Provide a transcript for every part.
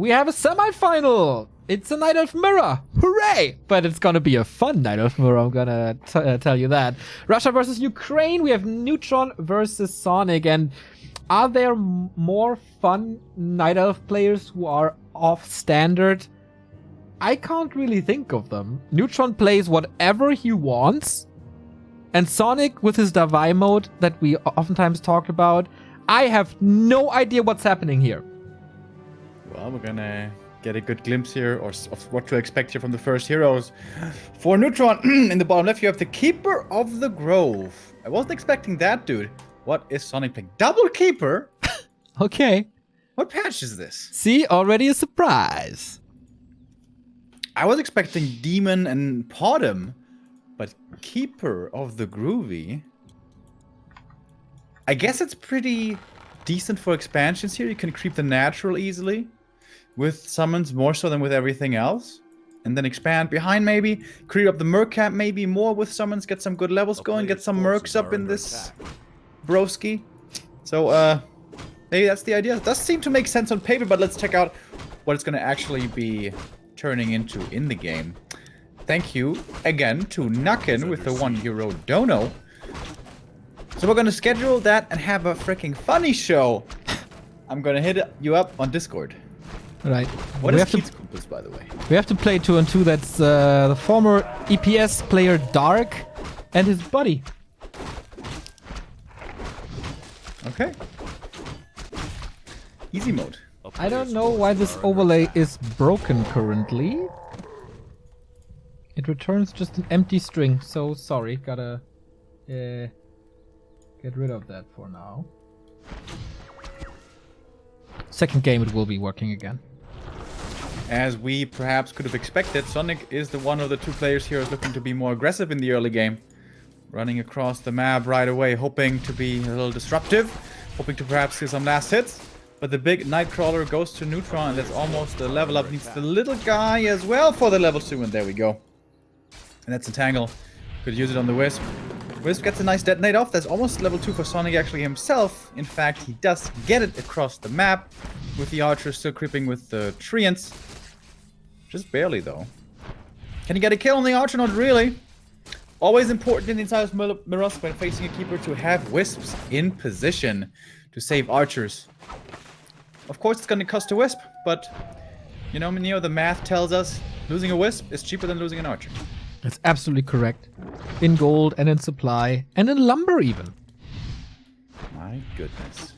we have a semifinal. It's a Night Elf Mirror. Hooray! But it's gonna be a fun Night Elf Mirror, I'm gonna tell you that. Russia versus Ukraine. We have Neutron versus Sonik. And are there more fun Night Elf players who are off standard? I can't really think of them. Neutron plays whatever he wants. And Sonik with his Davai mode that we oftentimes talk about, I have no idea what's happening here. Well, we're gonna get a good glimpse here of what to expect here from the first heroes. For Neutron, in the bottom left, you have the Keeper of the Grove. I wasn't expecting that, dude. What is Sonik playing? Double Keeper? Okay. What patch is this? See, already a surprise. I was expecting Demon and Podem, but Keeper of the Groovy. I guess it's pretty decent for expansions here. You can creep the natural easily with summons more so than with everything else. And then expand behind maybe. Creep up the Merc camp maybe more with summons. Get some good levels going. Get some Mercs up in this broski. So maybe that's the idea. It does seem to make sense on paper, but let's check out what it's going to actually be turning into in the game. Thank you again to Nucken with the €1 dono. So we're going to schedule that and have a freaking funny show. I'm going to hit you up on Discord. Right. What is Keats Kumpels, by the way? We have to play 2-on-2. That's the former EPS player Dark and his buddy. Okay. Easy mode. I don't know why this overlay is broken currently. It returns just an empty string, so sorry. Gotta get rid of that for now. Second game it will be working again. As we perhaps could have expected, Sonik is the one of the two players here who's looking to be more aggressive in the early game. Running across the map right away, hoping to be a little disruptive. Hoping to perhaps see some last hits. But the big Nightcrawler goes to Neutron, and that's almost the level up. Needs the little guy as well for the level 2, and there we go. And that's a Tangle. Could use it on the Wisp. Wisp gets a nice detonate off. That's almost level 2 for Sonik actually himself. In fact, he does get it across the map. With the Archer still creeping with the Treants. Just barely, though. Can he get a kill on the Archer? Not really. Always important in the inside of Mirrors when facing a Keeper to have Wisps in position to save Archers. Of course, it's going to cost a Wisp, but, you know, the math tells us losing a Wisp is cheaper than losing an Archer. That's absolutely correct. In gold and in supply and in lumber even. My goodness.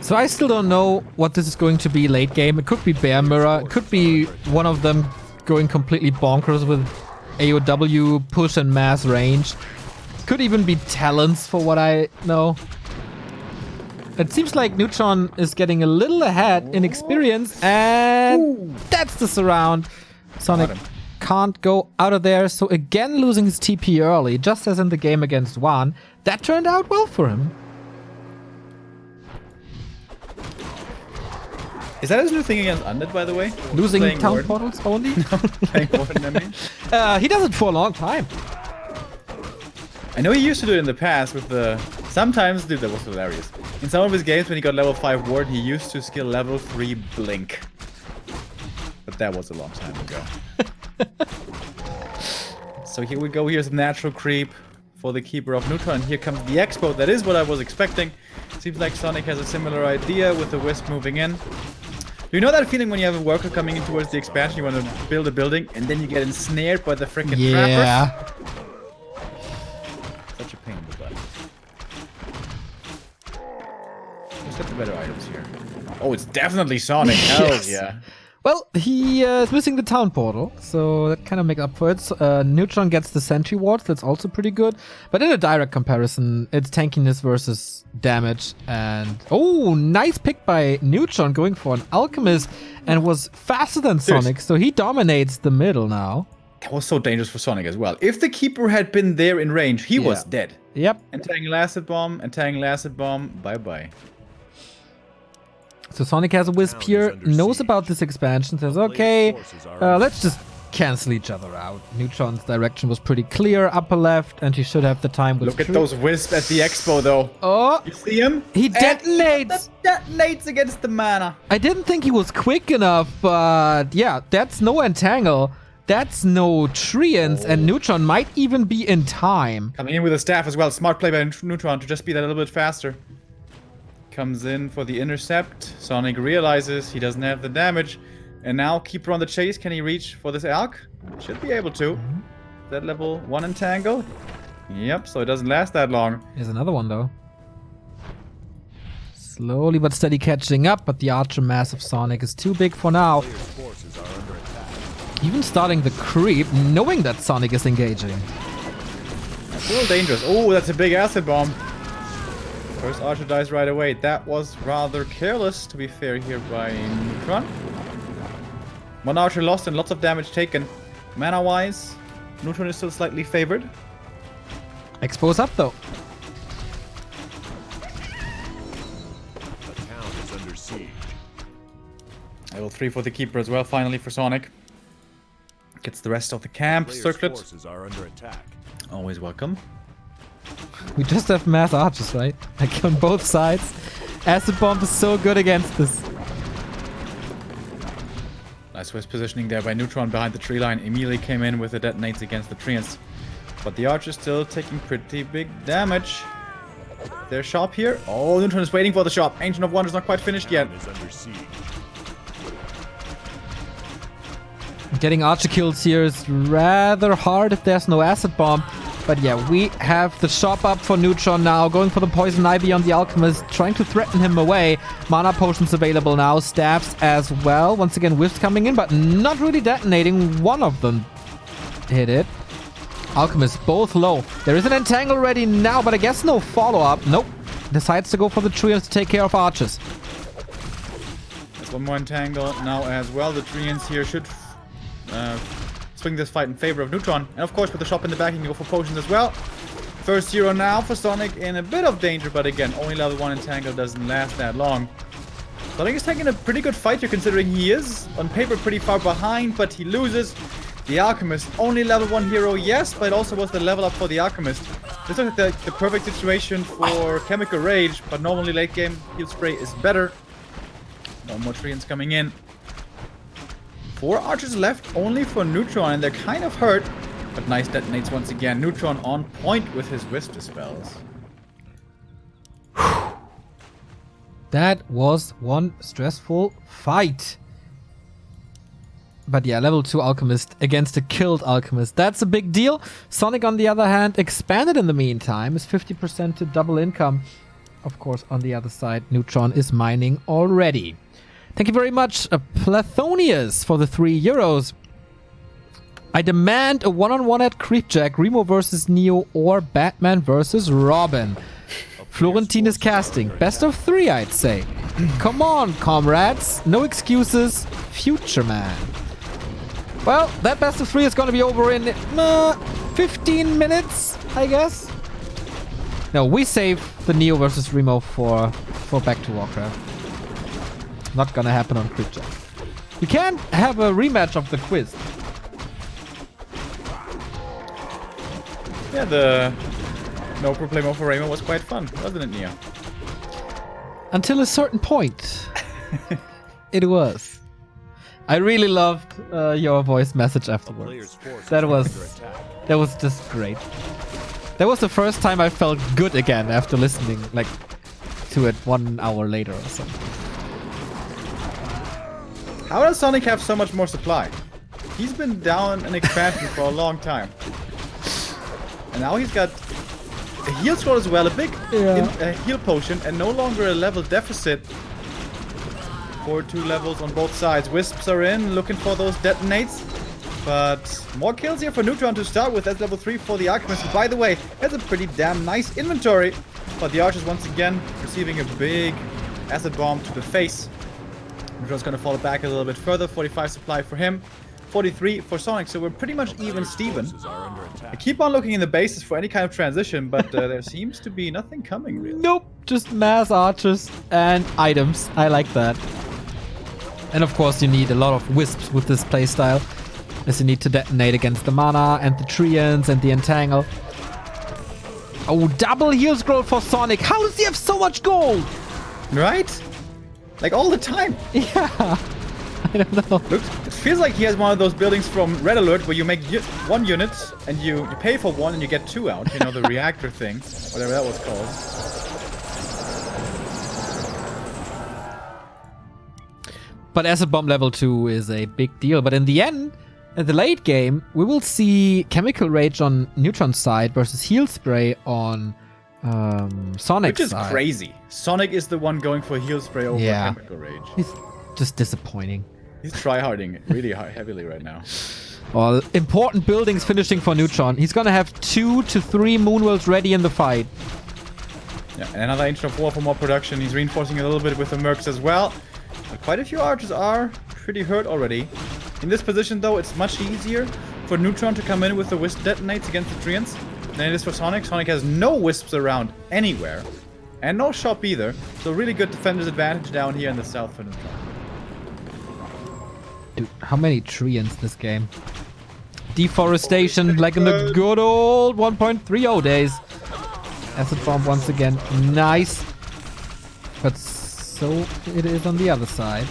So I still don't know what this is going to be late game. It could be Bear Mirror. It could be one of them going completely bonkers with AOW, push and mass range. Could even be talents for what I know. It seems like Neutron is getting a little ahead in experience, and that's the surround. Sonik can't go out of there, so again losing his TP early, just as in the game against Juan. That turned out well for him. Is that his new thing against Undead, by the way? Losing Playing town Warden? portals only? Playing Warden, I mean. He does it for a long time. I know he used to do it in the past with the... Sometimes, dude, that was hilarious. In some of his games when he got level 5 Warden, he used to skill level 3 Blink. But that was a long time ago. So here we go. Here's a natural creep for the Keeper of Neutron. Here comes the Expo. That is what I was expecting. Seems like Sonik has a similar idea with the Wisp moving in. Do you know that feeling when you have a worker coming in towards the expansion, you want to build a building, and then you get ensnared by the freaking trappers? Such a pain in the butt. Who's got the better items here? Oh, it's definitely Sonik. Hell Yes. yeah. Well, he is missing the town portal, so that kind of makes up for it. Neutron gets the sentry wards, that's also pretty good. But in a direct comparison, it's tankiness versus damage. And oh, nice pick by Neutron going for an alchemist, and was faster than Sonik, so he dominates the middle now. That was so dangerous for Sonik as well. If the Keeper had been there in range, he was dead. Yep. Entangle acid bomb, bye-bye. So Sonik has a Wisp here, knows about this expansion, says, okay, let's just cancel each other out. Neutron's direction was pretty clear, upper left, and he should have the time with Look at those wisps at the expo, though. Oh, You see him? he detonates! Detonates against the mana. I didn't think he was quick enough, but yeah, that's no entangle. That's no treants, and Neutron might even be in time. Coming in with a staff as well. Smart play by Neutron to just be that a little bit faster. Comes in for the intercept. Sonic realizes he doesn't have the damage. And now Keeper on the chase. Can he reach for this Alk? Should be able to. That level 1 entangle. Yep, so it doesn't last that long. Here's another one, though. Slowly but steady catching up, but the Archer mass of Sonic is too big for now. Even starting the creep, knowing that Sonic is engaging. That's a little dangerous. Oh, that's a big acid bomb. First Archer dies right away. That was rather careless, to be fair, here by Neutron. One Archer lost and lots of damage taken. Mana-wise, Neutron is still slightly favored. Expo's up, though. The town is under siege. Level 3 for the Keeper as well, finally for Sonic. Gets the rest of the camp Players' circlet. forces are under attack. Always welcome. We just have mass archers, right? Like on both sides. Acid Bomb is so good against this. Nice Swiss positioning there by Neutron behind the tree line. Immediately came in with the detonates against the treants. But the Archer's still taking pretty big damage. Their shop here. Oh, Neutron is waiting for the shop. Ancient of Wonders not quite finished yet. Town is under siege. Getting Archer kills here is rather hard if there's no Acid Bomb. But yeah, we have the shop up for Neutron now. Going for the Poison Ivy on the Alchemist. Trying to threaten him away. Mana potions available now. Staffs as well. Once again, Wisps coming in, but not really detonating. One of them hit it. Alchemist both low. There is an entangle ready now, but I guess no follow-up. Nope. Decides to go for the Treants to take care of Archers. There's one more entangle now as well. The treants here should swing this fight in favor of Neutron. And of course, with the shop in the back, you can go for potions as well. First hero now for Sonic in a bit of danger, but again, only level 1 entangle doesn't last that long. Sonic is taking a pretty good fight here, considering he is on paper pretty far behind, but he loses. The Alchemist, only level 1 hero, yes, but it also was the level up for the Alchemist. This is the perfect situation for Chemical Rage, but normally late game Heal Spray is better. No more treants coming in. 4 Archers left only for Neutron, and they're kind of hurt. But nice detonates once again. Neutron on point with his Wisp Dispels. That was one stressful fight. But yeah, level 2 Alchemist against a killed Alchemist. That's a big deal. Sonic, on the other hand, expanded in the meantime. Is 50% to double income. Of course, on the other side, Neutron is mining already. Thank you very much, Plathonius, for the €3. I demand a one-on-one at Creepjack, Remo versus Neo, or Batman versus Robin. Florentine is casting. Best of 3, I'd say. Come on, comrades. No excuses. Future man. Well, that best of 3 is going to be over in 15 minutes, I guess. No, we save the Neo versus Remo for Back to Warcraft. Not gonna happen on Creepjack. We can have a rematch of the quiz. Yeah, the no problemo for Remo was quite fun, wasn't it, Neo? Until a certain point. It was. I really loved your voice message afterwards. That was just great. That was the first time I felt good again after listening to it 1 hour later or something. How does Sonic have so much more supply? He's been down an expansion for a long time. And now he's got a heal scroll as well, a heal potion, and no longer a level deficit. For 2 levels on both sides. Wisps are in, looking for those detonates. But more kills here for Neutron to start with. That's level 3 for the Alchemist. By the way, that's a pretty damn nice inventory. But the Archers once again receiving a big acid bomb to the face. Neutron's gonna fall back a little bit further. 45 supply for him. 43 for Sonic, so we're pretty much even Steven. I keep on looking in the bases for any kind of transition, but there seems to be nothing coming really. Nope, just mass archers and items. I like that. And of course you need a lot of wisps with this playstyle. as you need to detonate against the mana and the Treants and the Entangle. Oh, double heal scroll for Sonik. How does he have so much gold? Right? Like all the time. Yeah. I don't know. Looks, it feels like he has one of those buildings from Red Alert where you make one unit and you pay for one and you get two out. You know, the reactor thing. Whatever that was called. But Acid Bomb level 2 is a big deal. But in the end, at the late game, we will see Chemical Rage on Neutron's side versus Heal Spray on Sonic's Which is side. crazy. Sonic is the one going for Heal Spray over Chemical Rage. He's just disappointing. He's tryharding really heavily right now. Well, important buildings finishing for Neutron. He's gonna have 2 to 3 Moonwells ready in the fight. Yeah, and another Ancient of War for more production. He's reinforcing a little bit with the Mercs as well. But quite a few archers are pretty hurt already. In this position, though, it's much easier for Neutron to come in with the Wisp detonates against the Treants than it is for Sonic. Sonic has no Wisps around anywhere. And no shop either. So really good defender's advantage down here in the south for Neutron. Dude, how many Treants this game? Deforestation like in the good old 1.30 days. Acid Bomb once again. Nice. But so it is on the other side.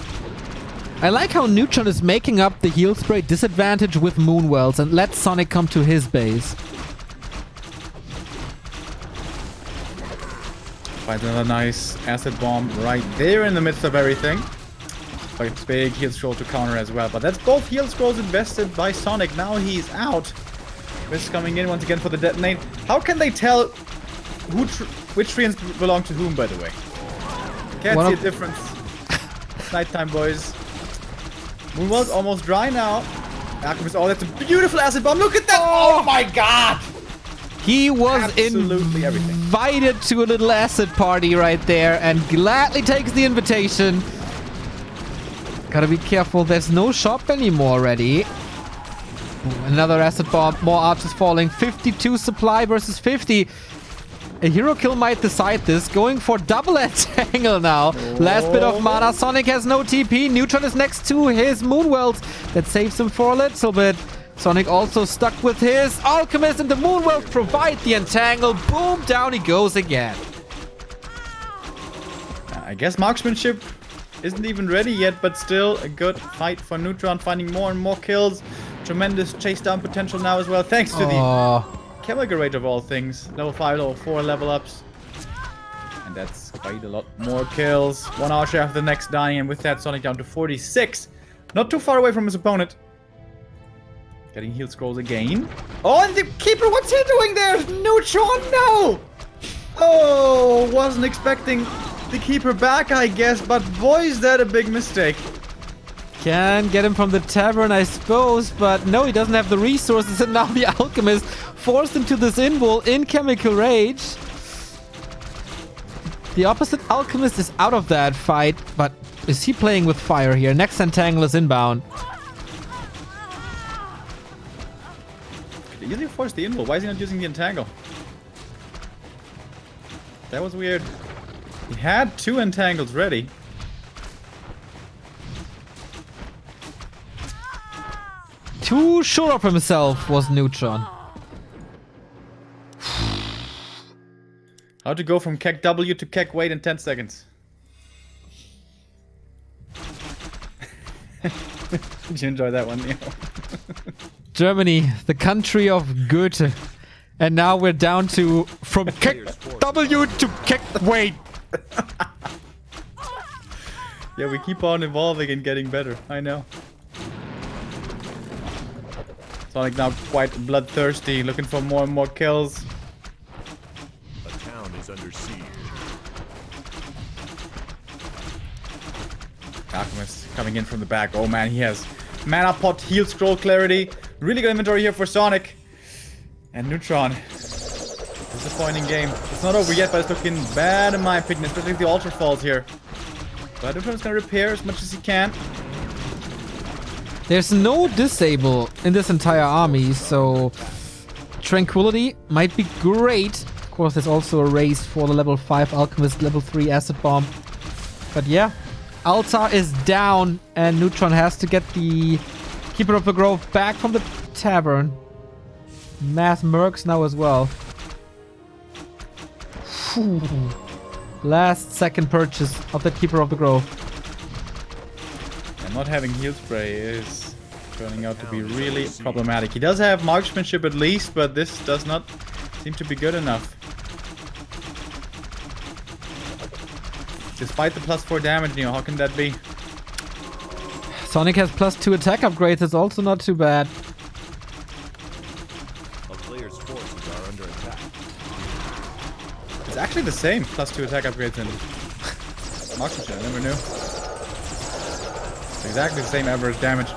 I like how Neutron is making up the Heal Spray disadvantage with Moonwells and let Sonic come to his base. Finds another nice Acid Bomb right there in the midst of everything. But big heal scroll to counter as well. But that's both heal scrolls invested by Sonic. Now he's out. Wisp coming in once again for the detonate. How can they tell which treants belong to whom, by the way? Can't see a difference. It's nighttime, boys. Moonwell's almost dry now. Alchemist, oh, that's a beautiful Acid Bomb. Look at that! Oh my god! He was Absolutely everything. invited to a little acid party right there and gladly takes the invitation. Gotta be careful, there's no shop anymore already. Ooh, another acid bomb, more archers falling. 52 supply versus 50. A hero kill might decide this. Going for double entangle now. Last bit of mana. Sonic has no TP. Neutron is next to his Moonwells. That saves him for a little bit. Sonic also stuck with his Alchemist, and the Moonwells provide the entangle. Boom, down he goes again. I guess marksmanship isn't even ready yet, but still a good fight for Neutron, finding more and more kills. Tremendous chase down potential now as well, thanks to the Chemical Rage of all things. Level 5, level 4 level ups. And that's quite a lot more kills. One archer after the next dying, and with that Sonic down to 46. Not too far away from his opponent. Getting heal scrolls again. Oh, and the Keeper, what's he doing there? Neutron, no! Oh, wasn't expecting the Keeper back, I guess, but boy, is that a big mistake. Can get him from the tavern, I suppose, but no, he doesn't have the resources, and now the Alchemist forced into this invul in Chemical Rage. The opposite Alchemist is out of that fight, but is he playing with fire here? Next entangle is inbound. Could easily force the invul. Why is he not using the entangle? That was weird. He had 2 entangles ready. Too sure of himself was Neutron. How to go from Kek W to Kek Wait in 10 seconds. Did you enjoy that one, Neo? Germany, the country of Goethe. And now we're down to from Kek W to Kek Wait. Yeah, we keep on evolving and getting better. I know. Sonic now quite bloodthirsty, looking for more and more kills. A town is under siege. Alchemist coming in from the back. Oh man, he has mana pot, heal scroll clarity. Really good inventory here for Sonic. And Neutron. Disappointing game. It's not over yet, but it's looking bad in my opinion, especially if the altar falls here. But Neutron's gonna repair as much as he can. There's no disable in this entire army, so Tranquility might be great. Of course, there's also a race for the level 5 Alchemist, level 3 Acid Bomb. But yeah, Altar is down, and Neutron has to get the Keeper of the Grove back from the tavern. Mass mercs now as well. Phew. Last second purchase of the Keeper of the Grove. And not having heal spray is turning out to be really problematic. He does have marksmanship at least, but this does not seem to be good enough. Despite the +4 damage, Neo, how can that be? Sonik has +2 attack upgrades. It's also not too bad. A player's forces are under attack. It's actually the same +2 attack upgrades in marksmanship. I never knew. It's exactly the same average damage.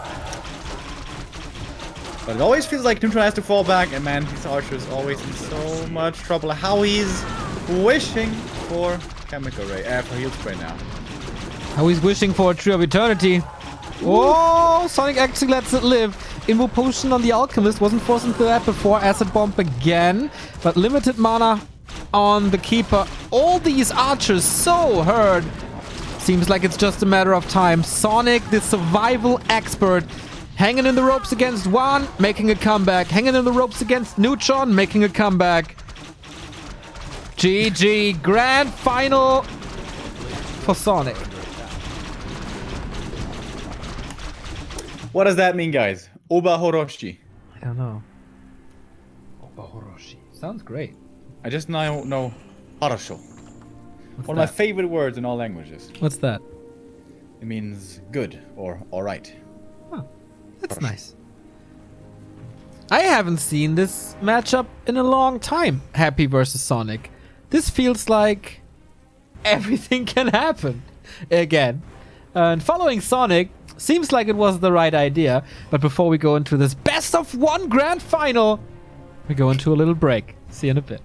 But it always feels like Neutral has to fall back, and man, this archer is always in so much trouble. How he's wishing for chemical ray, for heal spray now. How he's wishing for a Tree of Eternity. Oh, Sonik actually lets it live. Invo Potion on the Alchemist. Wasn't forced into that before. Acid Bomb again. But limited mana on the Keeper. All these archers so hurt. Seems like it's just a matter of time. Sonik, the survival expert, hanging in the ropes against Juan, making a comeback. Hanging in the ropes against Neutron, making a comeback. GG. Grand final for Sonik. What does that mean, guys? Oba Horoshi. I don't know. Obahoroshi. Sounds great. I just now know Harasho. What's One of my that? favorite words in all languages. What's that? It means good or alright. Oh, that's nice. I haven't seen this matchup in a long time. Happy versus Sonik. This feels like everything can happen again. And following Sonik seems like it was the right idea. But before we go into this best of one grand final, we go into a little break. See you in a bit.